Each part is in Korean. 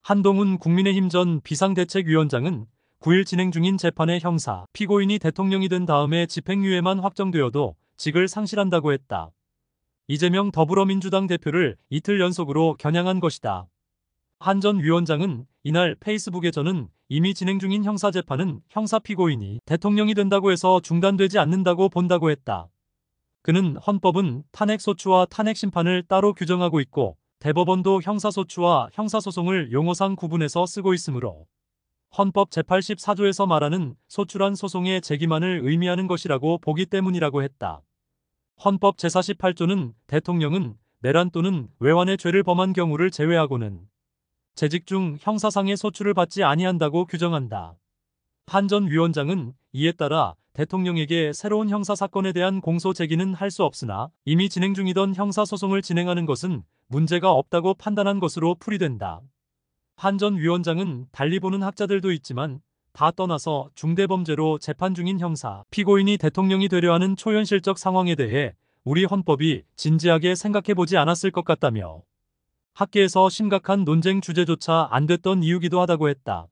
한동훈 국민의힘 전 비상대책위원장은 9일 진행 중인 재판의 형사 피고인이 대통령이 된 다음에 집행유예만 확정되어도 직을 상실한다고 했다. 이재명 더불어민주당 대표를 이틀 연속으로 겨냥한 것이다. 한 전 위원장은 이날 페이스북에 저는 이미 진행 중인 형사재판은 형사 피고인이 대통령이 된다고 해서 중단되지 않는다고 본다고 했다. 그는 헌법은 탄핵소추와 탄핵심판을 따로 규정하고 있고 대법원도 형사소추와 형사소송을 용어상 구분해서 쓰고 있으므로 헌법 제84조에서 말하는 소추란 소송의 제기만을 의미하는 것이라고 보기 때문이라고 했다. 헌법 제48조는 대통령은 내란 또는 외환의 죄를 범한 경우를 제외하고는 재직 중 형사상의 소추를 받지 아니한다고 규정한다. 한 전 위원장은 이에 따라 대통령에게 새로운 형사사건에 대한 공소 제기는 할 수 없으나 이미 진행 중이던 형사소송을 진행하는 것은 문제가 없다고 판단한 것으로 풀이된다. 한 전 위원장은 달리 보는 학자들도 있지만 다 떠나서 중대범죄로 재판 중인 형사 피고인이 대통령이 되려 하는 초현실적 상황에 대해 우리 헌법이 진지하게 생각해보지 않았을 것 같다며 학계에서 심각한 논쟁 주제조차 안 됐던 이유기도 하다고 했다.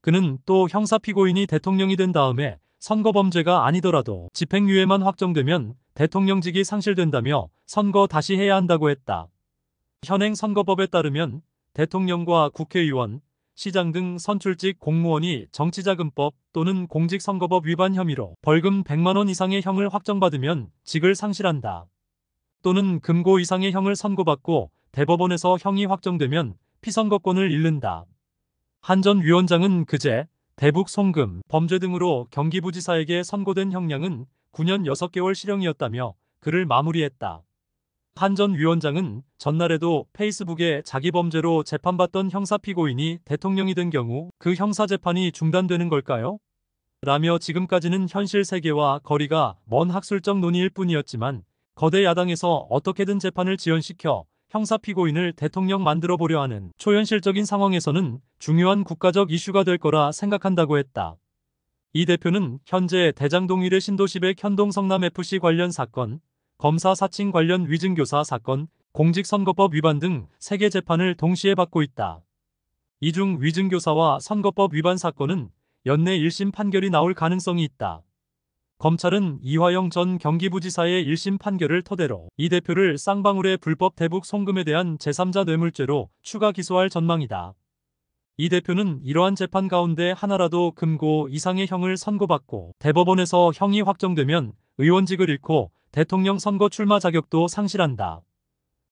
그는 또 형사 피고인이 대통령이 된 다음에 선거범죄가 아니더라도 집행유예만 확정되면 대통령직이 상실된다며 선거 다시 해야 한다고 했다. 현행 선거법에 따르면 대통령과 국회의원, 시장 등 선출직 공무원이 정치자금법 또는 공직선거법 위반 혐의로 벌금 100만 원 이상의 형을 확정받으면 직을 상실한다. 또는 금고 이상의 형을 선고받고 대법원에서 형이 확정되면 피선거권을 잃는다. 한 전 위원장은 그제 대북 송금, 범죄 등으로 경기부지사에게 선고된 형량은 9년 6개월 실형이었다며 글을 마무리했다. 한 전 위원장은 전날에도 페이스북에 자기 범죄로 재판받던 형사 피고인이 대통령이 된 경우 그 형사 재판이 중단되는 걸까요? 라며 지금까지는 현실 세계와 거리가 먼 학술적 논의일 뿐이었지만 거대 야당에서 어떻게든 재판을 지연시켜 형사 피고인을 대통령 만들어 보려 하는 초현실적인 상황에서는 중요한 국가적 이슈가 될 거라 생각한다고 했다. 이 대표는 현재 대장동 일의 신도시백 현동 성남FC 관련 사건, 검사 사칭 관련 위증교사 사건, 공직선거법 위반 등 3개 재판을 동시에 받고 있다. 이 중 위증교사와 선거법 위반 사건은 연내 1심 판결이 나올 가능성이 있다. 검찰은 이화영 전 경기부지사의 1심 판결을 토대로 이 대표를 쌍방울의 불법 대북 송금에 대한 제3자 뇌물죄로 추가 기소할 전망이다. 이 대표는 이러한 재판 가운데 하나라도 금고 이상의 형을 선고받고 대법원에서 형이 확정되면 의원직을 잃고 대통령 선거 출마 자격도 상실한다.